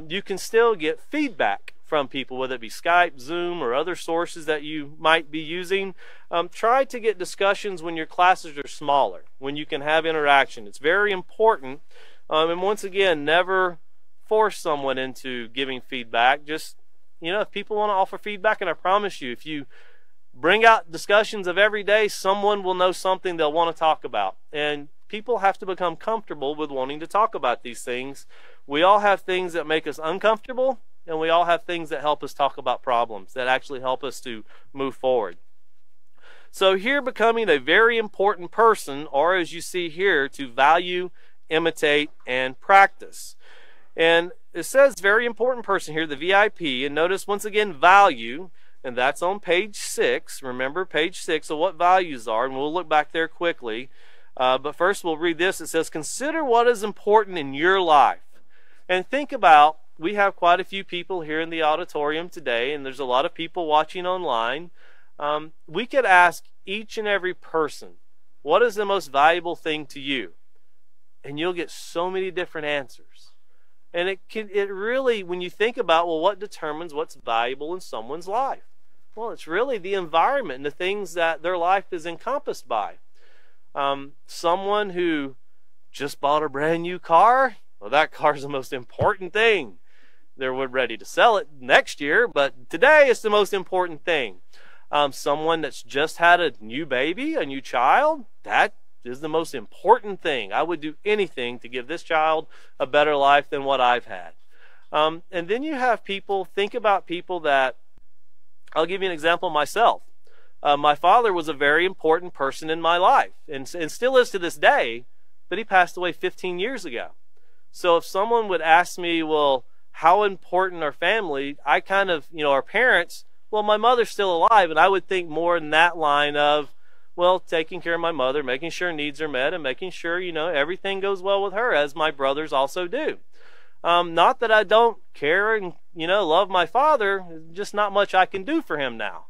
You can still get feedback from people, whether it be Skype, Zoom, or other sources that you might be using. Try to get discussions when your classes are smaller, when you can have interaction. It's very important. And once again, never force someone into giving feedback. Just, if people want to offer feedback, and I promise you, if you bring out discussions of every day, someone will know something they'll want to talk about. And people have to become comfortable with wanting to talk about these things. We all have things that make us uncomfortable, and we all have things that help us talk about problems, that actually help us to move forward. So here, becoming a very important person, or as you see here, to value, imitate, and practice. And it says very important person here, the VIP, and notice once again value, and that's on page 6. Remember page 6 of what values are, and we'll look back there quickly. But first we'll read this. It says, consider what is important in your life. And think about, we have quite a few people here in the auditorium today, and there's a lot of people watching online. We could ask each and every person, what is the most valuable thing to you? And you'll get so many different answers. And it really, when you think about, well, what determines what's valuable in someone's life? Well, it's really the environment and the things that their life is encompassed by. Someone who just bought a brand new car, well, that car is the most important thing. They're ready to sell it next year, but today it's the most important thing. Someone that's just had a new baby, a new child, that is the most important thing. I would do anything to give this child a better life than what I've had. And then you have people, think about people that, I'll give you an example myself. My father was a very important person in my life, and still is to this day, but he passed away 15 years ago. So if someone would ask me, well, how important our family, I kind of, our parents, well, my mother's still alive, and I would think more in that line of, well, taking care of my mother, making sure needs are met, and making sure, everything goes well with her, as my brothers also do. Not that I don't care and, love my father, just not much I can do for him now.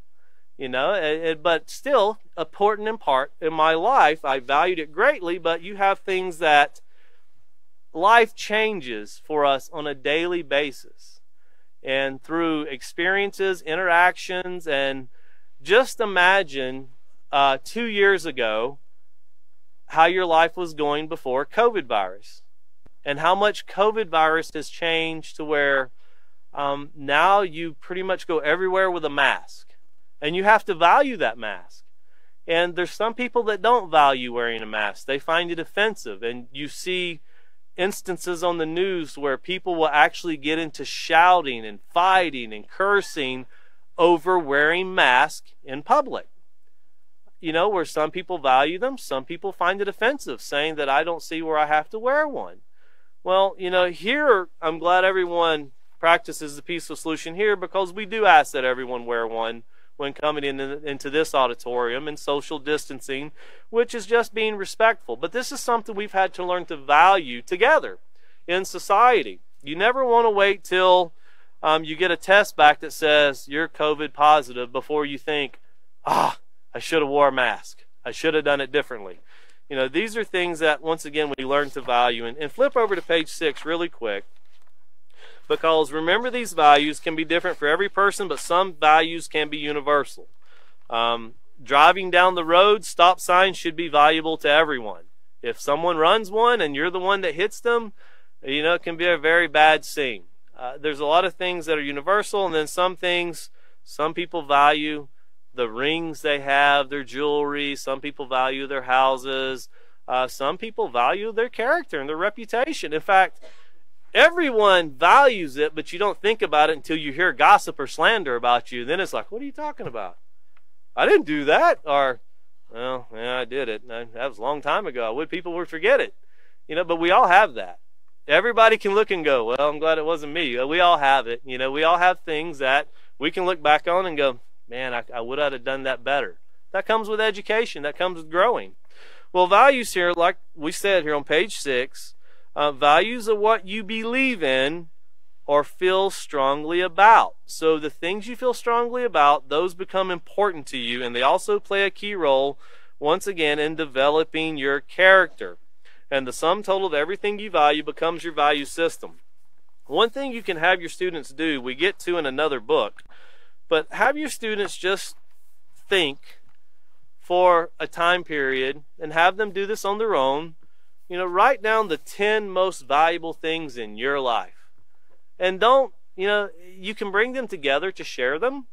But still, important in part in my life. I valued it greatly, but you have things that life changes for us on a daily basis. And through experiences, interactions, and just imagine 2 years ago how your life was going before COVID virus. And how much COVID virus has changed to where now you pretty much go everywhere with a mask. And you have to value that mask. And there's some people that don't value wearing a mask. They find it offensive. And you see instances on the news where people will actually get into shouting and fighting and cursing over wearing masks in public. Where some people value them, some people find it offensive, saying that I don't see where I have to wear one. Well, here I'm glad everyone practices the peaceful solution here, because we do ask that everyone wear one when coming into this auditorium, and social distancing, which is just being respectful. But this is something we've had to learn to value together in society. You never want to wait till you get a test back that says you're COVID positive before you think, I should have wore a mask. I should have done it differently. You know, these are things that, once again, we learn to value. And flip over to page 6 really quick. Because remember, these values can be different for every person, but some values can be universal. Driving down the road, stop signs should be valuable to everyone. If someone runs one and you're the one that hits them, you know, it can be a very bad scene. There's a lot of things that are universal, and then some things, some people value the rings they have, their jewelry. Some people value their houses. Some people value their character and their reputation. In fact, everyone values it, but you don't think about it until you hear gossip or slander about you. Then it's like, what are you talking about? I didn't do that. Or, well, yeah, I did it. That was a long time ago. I would people would forget it. You know, but we all have that. Everybody can look and go, well, I'm glad it wasn't me. We all have it. You know, we all have things that we can look back on and go, man, I would have done that better. That comes with education. That comes with growing. Well, values here, like we said here on page 6, values are what you believe in or feel strongly about. So the things you feel strongly about, those become important to you, and they also play a key role, once again, in developing your character. And the sum total of everything you value becomes your value system. One thing you can have your students do, we get to in another book, but have your students just think for a time period and have them do this on their own. You know, write down the 10 most valuable things in your life. And don't, you know, you can bring them together to share them,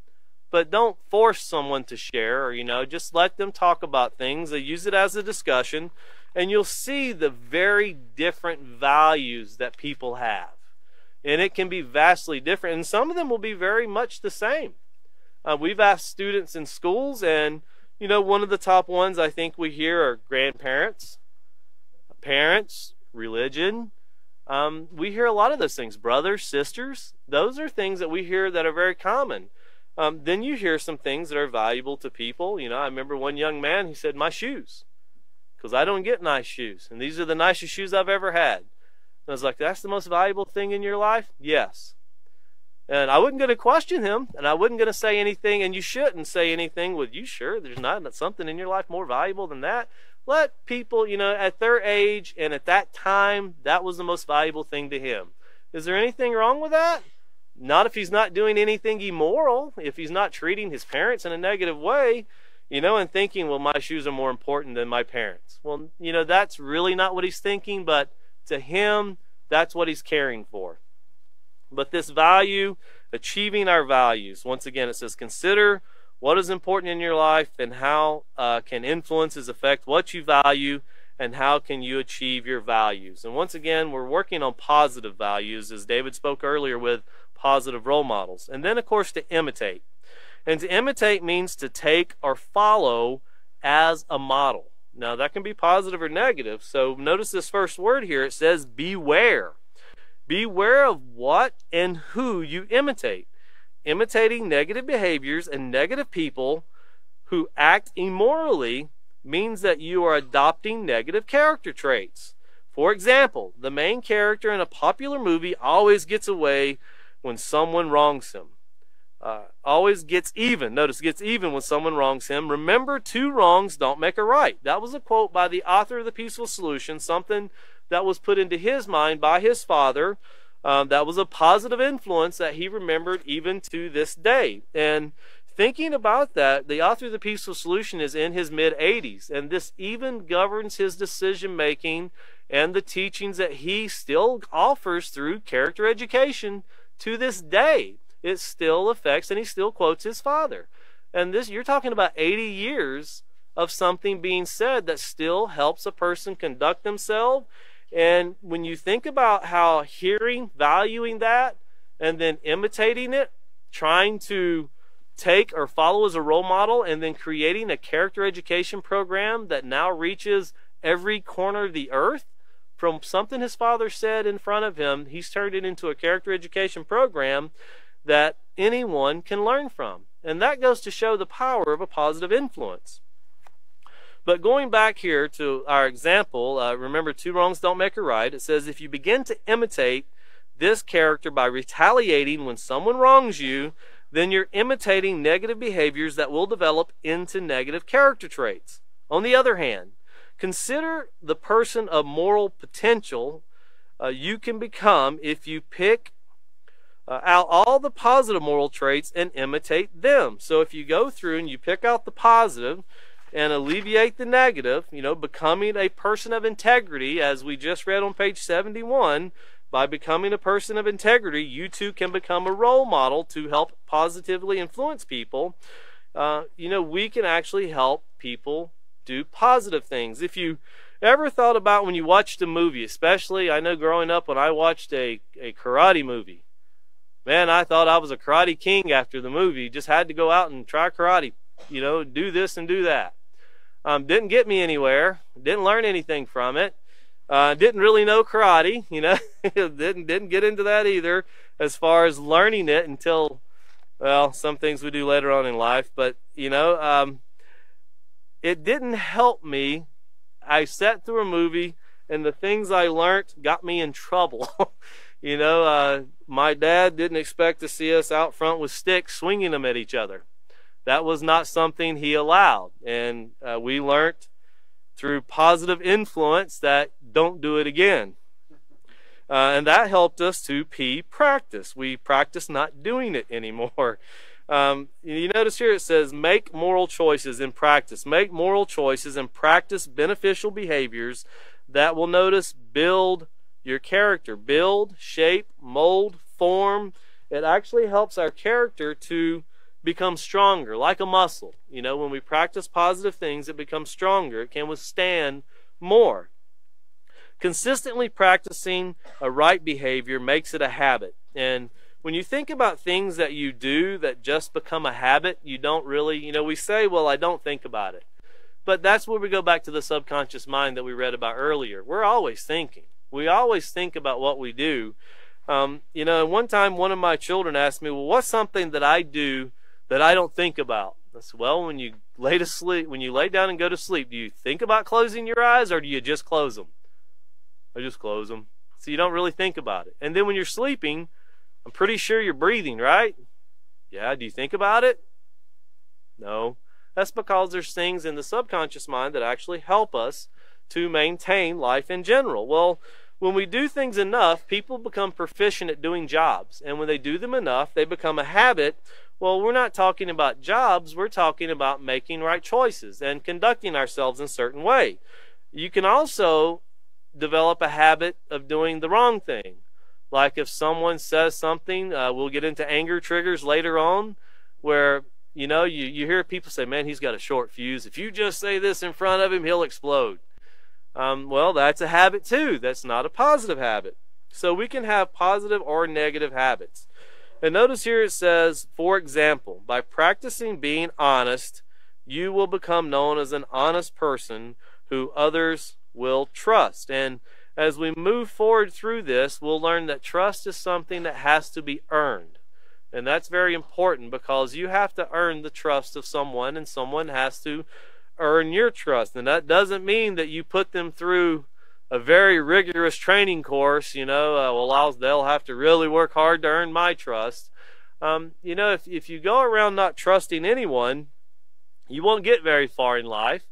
but don't force someone to share, or, you know, just let them talk about things. They use it as a discussion, and you'll see the very different values that people have. And it can be vastly different, and some of them will be very much the same. We've asked students in schools, and, you know, one of the top ones I think we hear are grandparents, parents, religion. We hear a lot of those things. Brothers, sisters, those are things that we hear that are very common. Then you hear some things that are valuable to people. You know, I remember one young man, he said, my shoes, because I don't get nice shoes, and these are the nicest shoes I've ever had. And I was like, that's the most valuable thing in your life? Yes. And I wasn't going to question him, and I wasn't going to say anything, and you shouldn't say anything with, you sure there's not something in your life more valuable than that? Let people, you know, at their age and at that time, that was the most valuable thing to him. Is there anything wrong with that? Not if he's not doing anything immoral, if he's not treating his parents in a negative way, you know, and thinking, well, my shoes are more important than my parents. Well, you know, that's really not what he's thinking, but to him, that's what he's caring for. But this value, achieving our values, once again, it says, consider what is important in your life and how can influences affect what you value, and how can you achieve your values. And once again, we're working on positive values, as David spoke earlier, with positive role models. And then, of course, to imitate. And to imitate means to take or follow as a model. Now, that can be positive or negative. So notice this first word here. It says beware. Beware of what and who you imitate. Imitating negative behaviors and negative people who act immorally means that you are adopting negative character traits. For example, the main character in a popular movie always gets away when someone wrongs him. Always gets even. Notice, gets even when someone wrongs him. Remember, 2 wrongs don't make a right. That was a quote by the author of The Peaceful Solution, something that was put into his mind by his father. That was a positive influence that he remembered even to this day. And thinking about that, the author of The Peaceful Solution is in his mid-80s, and this even governs his decision-making and the teachings that he still offers through character education to this day. It still affects, and he still quotes his father. And this, you're talking about 80 years of something being said that still helps a person conduct themselves. And when you think about how hearing, valuing that, and then imitating it, trying to take or follow as a role model, and then creating a character education program that now reaches every corner of the earth, from something his father said in front of him, he's turned it into a character education program that anyone can learn from. And that goes to show the power of a positive influence. But going back here to our example, remember, 2 wrongs don't make a right. It says, if you begin to imitate this character by retaliating when someone wrongs you, then you're imitating negative behaviors that will develop into negative character traits. On the other hand, consider the person of moral potential you can become if you pick out all the positive moral traits and imitate them. So if you go through and you pick out the positive and alleviate the negative, becoming a person of integrity, as we just read on page 71, by becoming a person of integrity, you too can become a role model to help positively influence people. We can actually help people do positive things. If you ever thought about when you watched a movie, especially, I know growing up when I watched a karate movie, man, I thought I was a karate king after the movie. Just had to go out and try karate, do this and do that. Didn't get me anywhere. Didn't learn anything from it. Didn't really know karate, didn't get into that either as far as learning it until, well, some things we do later on in life. But, it didn't help me. I sat through a movie and the things I learned got me in trouble. My dad didn't expect to see us out front with sticks swinging them at each other. That was not something he allowed. And we learned through positive influence that don't do it again. And that helped us to practice. We practice not doing it anymore. You notice here it says make moral choices in practice. Make moral choices and practice beneficial behaviors that will build your character. Build, shape, mold, form. It actually helps our character to become stronger, like a muscle. When we practice positive things, it becomes stronger. It can withstand more. Consistently practicing a right behavior makes it a habit. And when you think about things that you do that just become a habit, you don't really, we say, well, I don't think about it. But that's where we go back to the subconscious mind that we read about earlier. We're always thinking. We always think about what we do. One time one of my children asked me, well, what's something that I do that I don't think about? I said, well, when you lay down and go to sleep, do you think about closing your eyes or do you just close them? I just close them. So you don't really think about it. And then when you're sleeping, I'm pretty sure you're breathing, right? Yeah, do you think about it? No. That's because there's things in the subconscious mind that actually help us to maintain life in general. Well, when we do things enough, people become proficient at doing jobs. And when they do them enough, they become a habit. Well, we're not talking about jobs. We're talking about making right choices and conducting ourselves in a certain way. You can also develop a habit of doing the wrong thing. Like if someone says something, we'll get into anger triggers later on, where, you hear people say, man, he's got a short fuse. If you just say this in front of him, he'll explode. Well, that's a habit too. That's not a positive habit. So we can have positive or negative habits. And notice here it says, for example, by practicing being honest, you will become known as an honest person who others will trust. And as we move forward through this, we'll learn that trust is something that has to be earned. And that's very important because you have to earn the trust of someone, and someone has to earn your trust. And that doesn't mean that you put them through a very rigorous training course, they'll have to really work hard to earn my trust. If you go around not trusting anyone, you won't get very far in life.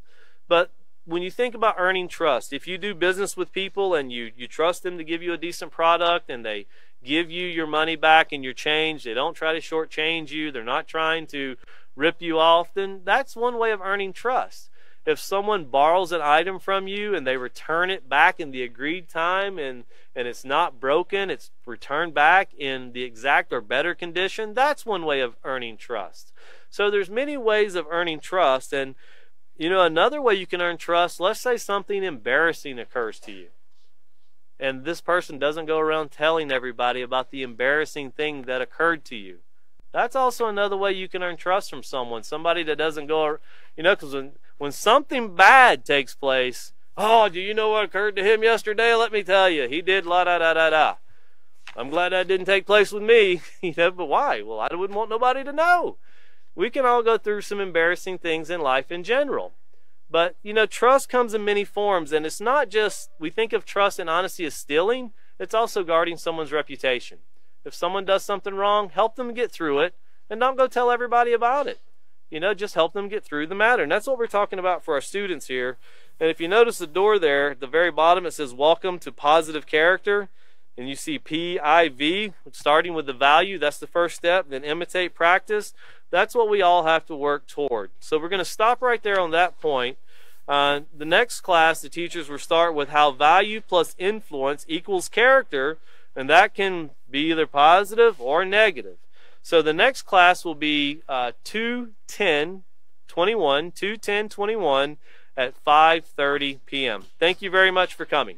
But when you think about earning trust, if you do business with people and you trust them to give you a decent product and they give you your money back and your change, they don't try to shortchange you, they're not trying to rip you off, then that's one way of earning trust. If someone borrows an item from you and they return it back in the agreed time and it's not broken, it's returned back in the exact or better condition, that's one way of earning trust. So there's many ways of earning trust. And another way you can earn trust, let's say something embarrassing occurs to you. And this person doesn't go around telling everybody about the embarrassing thing that occurred to you. That's also another way you can earn trust from someone. Somebody that doesn't go, because when something bad takes place, oh, do you know what occurred to him yesterday? Let me tell you, he did la da da da da. I'm glad that didn't take place with me. But why? Well, I wouldn't want nobody to know. We can all go through some embarrassing things in life in general. But, trust comes in many forms, and it's not just, we think of trust and honesty as stealing, it's also guarding someone's reputation. If someone does something wrong, help them get through it and don't go tell everybody about it. You know, just help them get through the matter. And that's what we're talking about for our students here. And if you notice the door there, at the very bottom, it says, welcome to positive character. And you see PIV, starting with the value. That's the first step. Then imitate, practice. That's what we all have to work toward. So we're going to stop right there on that point. The next class, the teachers will start with how value plus influence equals character. And that can be either positive or negative. So the next class will be 2/10/21 at 5:30 p.m. Thank you very much for coming.